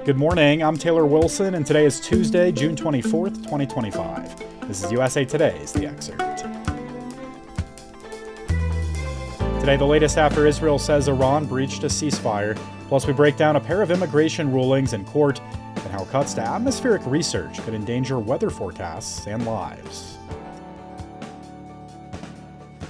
Good morning, I'm Taylor Wilson, and today is Tuesday, June 24th, 2025. This is USA Today's The Excerpt. Today, the latest after Israel says Iran breached a ceasefire. Plus, we break down a pair of immigration rulings in court and how cuts to atmospheric research could endanger weather forecasts and lives.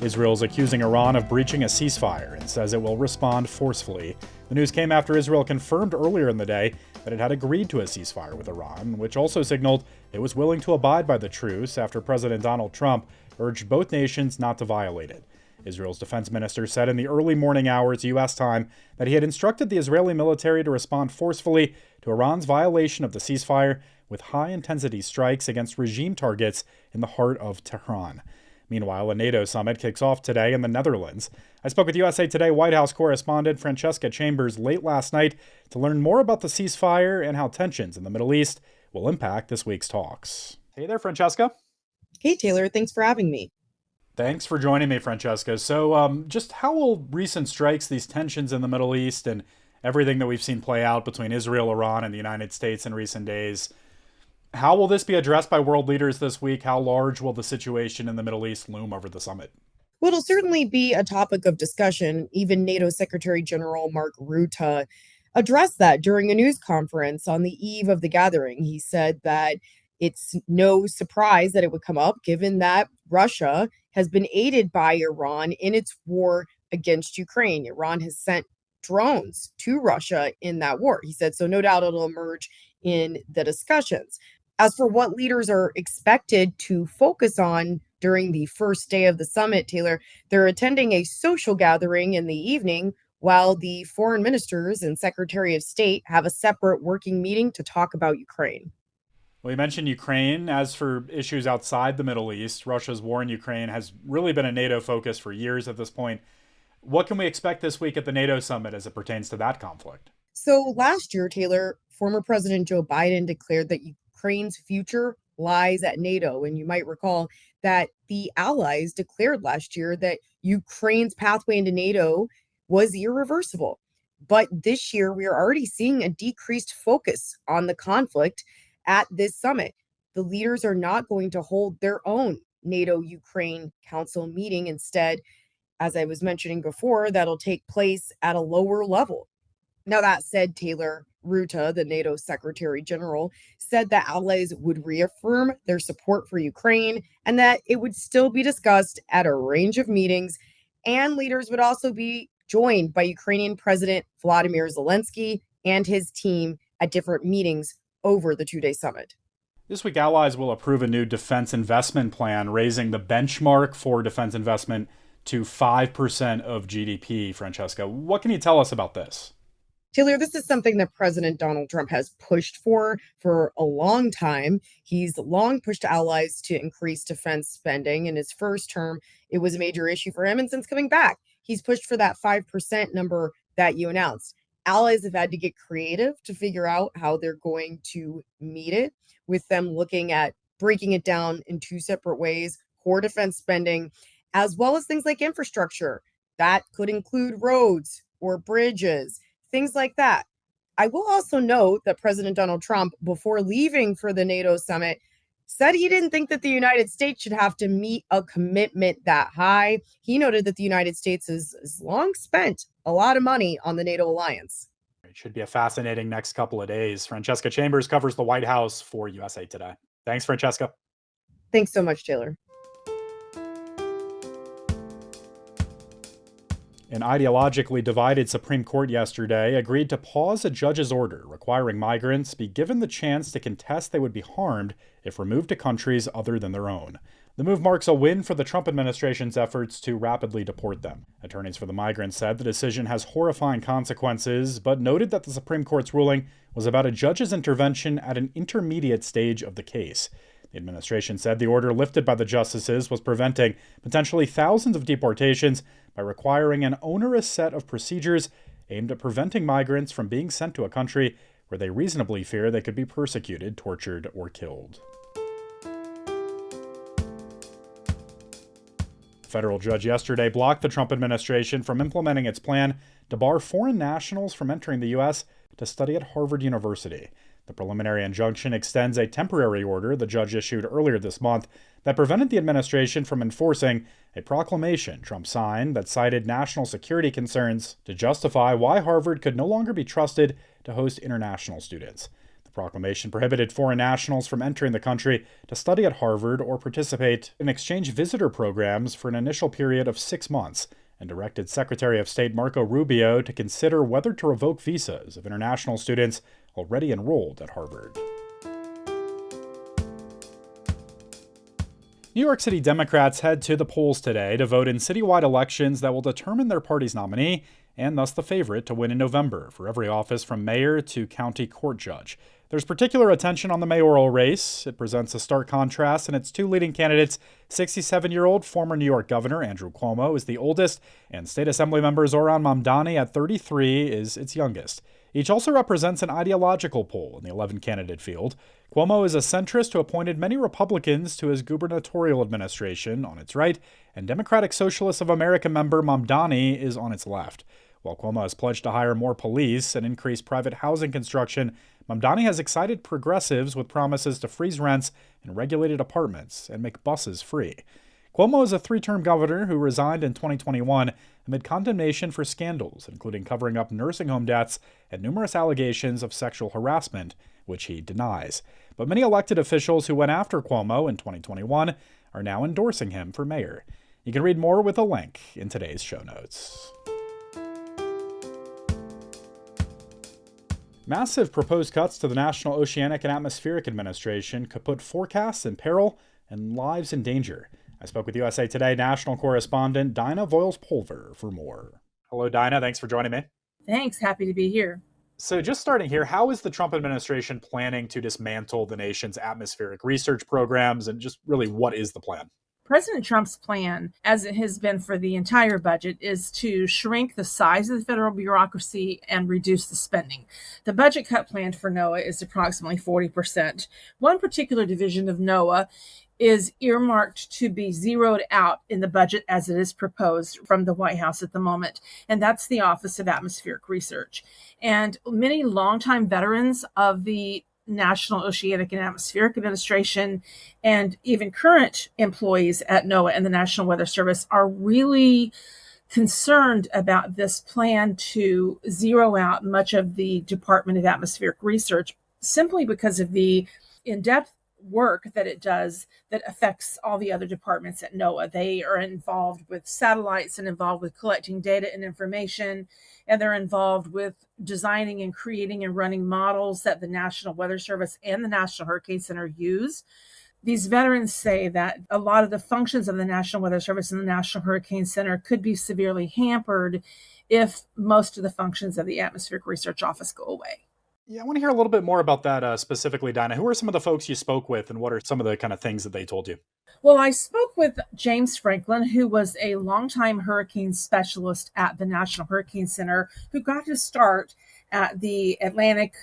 Israel's accusing Iran of breaching a ceasefire and says it will respond forcefully. The news came after Israel confirmed earlier in the day that it had agreed to a ceasefire with Iran, which also signaled it was willing to abide by the truce after President Donald Trump urged both nations not to violate it. Israel's defense minister said in the early morning hours U.S. time that he had instructed the Israeli military to respond forcefully to Iran's violation of the ceasefire with high-intensity strikes against regime targets in the heart of Tehran. Meanwhile, a NATO summit kicks off today in the Netherlands. I spoke with USA Today White House correspondent Francesca Chambers late last night to learn more about the ceasefire and how tensions in the Middle East will impact this week's talks. Hey there, Francesca. Hey, Taylor. Thanks for having me. Thanks for joining me, Francesca. So just how will recent strikes, these tensions in the Middle East, and everything that we've seen play out between Israel, Iran, and the United States in recent days, how will this be addressed by world leaders this week? How large will the situation in the Middle East loom over the summit? Well, it'll certainly be a topic of discussion. Even NATO Secretary General Mark Rutte addressed that during a news conference on the eve of the gathering. He said that it's no surprise that it would come up, given that Russia has been aided by Iran in its war against Ukraine. Iran has sent drones to Russia in that war. He said, so no doubt it'll emerge in the discussions. As for what leaders are expected to focus on during the first day of the summit, Taylor, they're attending a social gathering in the evening while the foreign ministers and Secretary of State have a separate working meeting to talk about Ukraine. Well, you mentioned Ukraine. As for issues outside the Middle East, Russia's war in Ukraine has really been a NATO focus for years at this point. What can we expect this week at the NATO summit as it pertains to that conflict? So last year, Taylor, former President Joe Biden declared that Ukraine's future lies at NATO. And you might recall that the allies declared last year that Ukraine's pathway into NATO was irreversible. But this year, we are already seeing a decreased focus on the conflict at this summit. The leaders are not going to hold their own NATO-Ukraine Council meeting. Instead, as I was mentioning before, that'll take place at a lower level. Now, that said, Taylor, Rutte, the NATO Secretary General, said that allies would reaffirm their support for Ukraine and that it would still be discussed at a range of meetings, and leaders would also be joined by Ukrainian President Volodymyr Zelensky and his team at different meetings over the two-day summit. This week, allies will approve a new defense investment plan, raising the benchmark for defense investment to 5% of GDP, Francesca. What can you tell us about this? Taylor, this is something that President Donald Trump has pushed for a long time. He's long pushed allies to increase defense spending. In his first term, it was a major issue for him. And since coming back, he's pushed for that 5% number that you announced. Allies have had to get creative to figure out how they're going to meet it, with them looking at breaking it down in two separate ways: core defense spending, as well as things like infrastructure. That could include roads or bridges, things like that. I will also note that President Donald Trump, before leaving for the NATO summit, said he didn't think that the United States should have to meet a commitment that high. He noted that the United States has long spent a lot of money on the NATO alliance. It should be a fascinating next couple of days. Francesca Chambers covers the White House for USA Today. Thanks, Francesca. Thanks so much, Taylor. An ideologically divided Supreme Court yesterday agreed to pause a judge's order requiring migrants be given the chance to contest they would be harmed if removed to countries other than their own. The move marks a win for the Trump administration's efforts to rapidly deport them. Attorneys for the migrants said the decision has horrifying consequences, but noted that the Supreme Court's ruling was about a judge's intervention at an intermediate stage of the case. The administration said the order lifted by the justices was preventing potentially thousands of deportations by requiring an onerous set of procedures aimed at preventing migrants from being sent to a country where they reasonably fear they could be persecuted, tortured, or killed. A federal judge yesterday blocked the Trump administration from implementing its plan to bar foreign nationals from entering the U.S. to study at Harvard University. The preliminary injunction extends a temporary order the judge issued earlier this month that prevented the administration from enforcing a proclamation Trump signed that cited national security concerns to justify why Harvard could no longer be trusted to host international students. The proclamation prohibited foreign nationals from entering the country to study at Harvard or participate in exchange visitor programs for an initial period of 6 months, and directed Secretary of State Marco Rubio to consider whether to revoke visas of international students already enrolled at Harvard. New York City Democrats head to the polls today to vote in citywide elections that will determine their party's nominee and thus the favorite to win in November for every office from mayor to county court judge. There's particular attention on the mayoral race. It presents a stark contrast in its two leading candidates. 67-year-old former New York Governor Andrew Cuomo is the oldest, and State Assembly member Zohran Mamdani at 33 is its youngest. Each also represents an ideological poll in the 11-candidate field. Cuomo is a centrist who appointed many Republicans to his gubernatorial administration on its right, and Democratic Socialists of America member Mamdani is on its left. While Cuomo has pledged to hire more police and increase private housing construction, Mamdani has excited progressives with promises to freeze rents in regulated apartments and make buses free. Cuomo is a three-term governor who resigned in 2021 amid condemnation for scandals, including covering up nursing home deaths and numerous allegations of sexual harassment, which he denies. But many elected officials who went after Cuomo in 2021 are now endorsing him for mayor. You can read more with a link in today's show notes. Massive proposed cuts to the National Oceanic and Atmospheric Administration could put forecasts in peril and lives in danger. I spoke with USA Today national correspondent Dinah Voiles-Pulver for more. Hello, Dinah. Thanks for joining me. Thanks. Happy to be here. So just starting here, how is the Trump administration planning to dismantle the nation's atmospheric research programs, and just really what is the plan? President Trump's plan, as it has been for the entire budget, is to shrink the size of the federal bureaucracy and reduce the spending. The budget cut planned for NOAA is approximately 40%. One particular division of NOAA is earmarked to be zeroed out in the budget as it is proposed from the White House at the moment, and that's the Office of Atmospheric Research. And many longtime veterans of the National Oceanic and Atmospheric Administration and even current employees at NOAA and the National Weather Service are really concerned about this plan to zero out much of the Department of Atmospheric Research simply because of the in-depth work that it does that affects all the other departments at NOAA. They are involved with satellites and involved with collecting data and information, and they're involved with designing and creating and running models that the National Weather Service and the National Hurricane Center use. These veterans say that a lot of the functions of the National Weather Service and the National Hurricane Center could be severely hampered if most of the functions of the Atmospheric Research Office go away. Yeah, I want to hear a little bit more about that specifically, Dinah. Who are some of the folks you spoke with, and what are some of the kind of things that they told you? Well, I spoke with James Franklin, who was a longtime hurricane specialist at the National Hurricane Center, who got his start at the Atlantic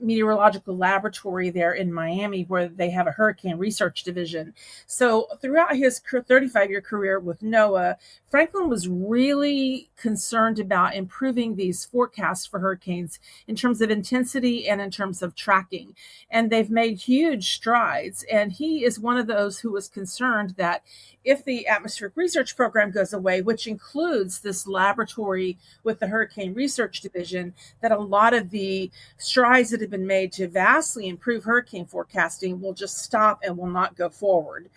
Meteorological Laboratory there in Miami, where they have a hurricane research division. So throughout his 35-year career with NOAA, Franklin was really concerned about improving these forecasts for hurricanes in terms of intensity and in terms of tracking. And they've made huge strides. And he is one of those who was concerned that if the atmospheric research program goes away, which includes this laboratory with the Hurricane Research Division, that a lot of the strides that have been made to vastly improve hurricane forecasting will just stop and will not go forward.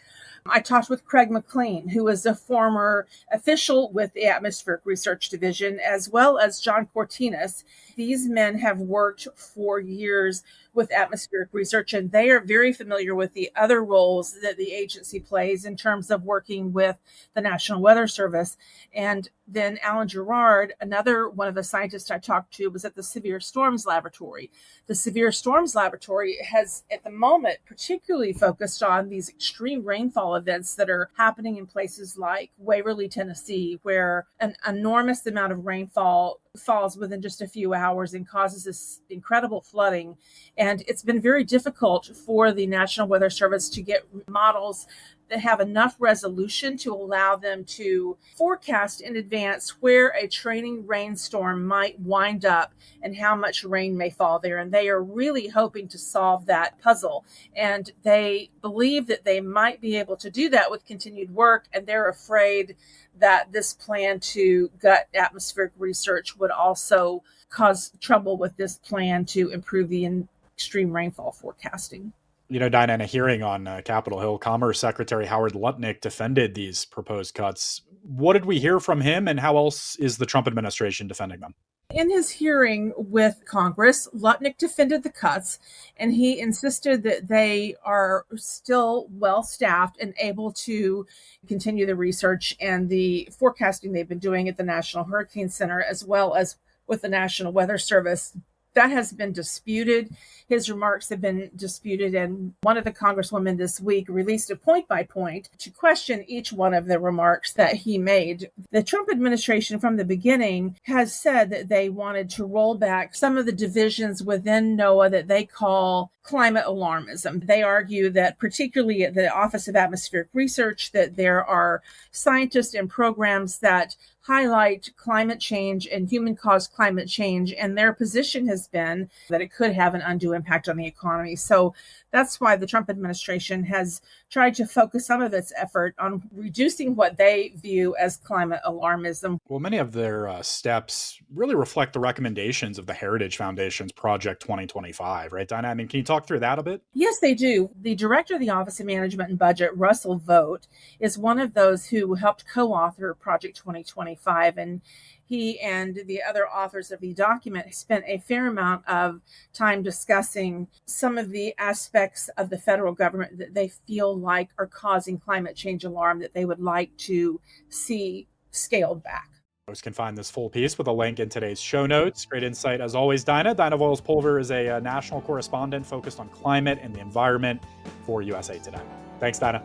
I talked with Craig McLean, who is a former official with the Atmospheric Research Division, as well as John Cortinas. These men have worked for years with atmospheric research, and they are very familiar with the other roles that the agency plays in terms of working with the National Weather Service. And then Alan Gerard, another one of the scientists I talked to, was at the Severe Storms Laboratory. The Severe Storms Laboratory has, at the moment, particularly focused on these extreme rainfall events that are happening in places like Waverly, Tennessee, where an enormous amount of rainfall falls within just a few hours and causes this incredible flooding. And it's been very difficult for the National Weather Service to get models that have enough resolution to allow them to forecast in advance where a training rainstorm might wind up and how much rain may fall there. And they are really hoping to solve that puzzle. And they believe that they might be able to do that with continued work. And they're afraid that this plan to gut atmospheric research would also cause trouble with this plan to improve the extreme rainfall forecasting. You know, Dinah, in a hearing on Capitol Hill, Commerce Secretary Howard Lutnick defended these proposed cuts. What did we hear from him, and how else is the Trump administration defending them? In his hearing with Congress, Lutnick defended the cuts, and he insisted that they are still well-staffed and able to continue the research and the forecasting they've been doing at the National Hurricane Center, as well as with the National Weather Service. That has been disputed. His remarks have been disputed, and one of the congresswomen this week released a point-by-point to question each one of the remarks that he made. The Trump administration from the beginning has said that they wanted to roll back some of the divisions within NOAA that they call climate alarmism. They argue that particularly at the Office of Atmospheric Research, that there are scientists and programs that highlight climate change and human-caused climate change, and their position has been that it could have an undue impact on the economy. So that's why the Trump administration has tried to focus some of its effort on reducing what they view as climate alarmism. Well, many of their steps really reflect the recommendations of the Heritage Foundation's Project 2025, right, Dinah? I mean, can you talk through that a bit? Yes, they do. The director of the Office of Management and Budget, Russell Vogt, is one of those who helped co-author Project 2025, and he and the other authors of the document spent a fair amount of time discussing some of the aspects of the federal government that they feel like are causing climate change alarm that they would like to see scaled back. Folks can find this full piece with a link in today's show notes. Great insight as always, Dinah. Dinah Voiles-Pulver is a national correspondent focused on climate and the environment for USA Today. Thanks, Dinah.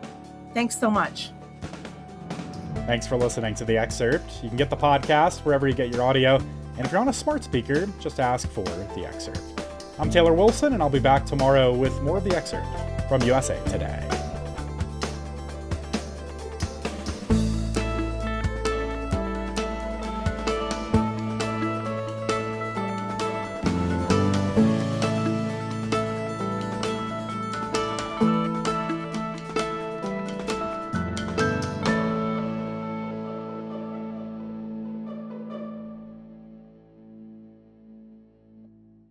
Thanks so much. Thanks for listening to The Excerpt. You can get the podcast wherever you get your audio. And if you're on a smart speaker, just ask for The Excerpt. I'm Taylor Wilson, and I'll be back tomorrow with more of The Excerpt from USA Today.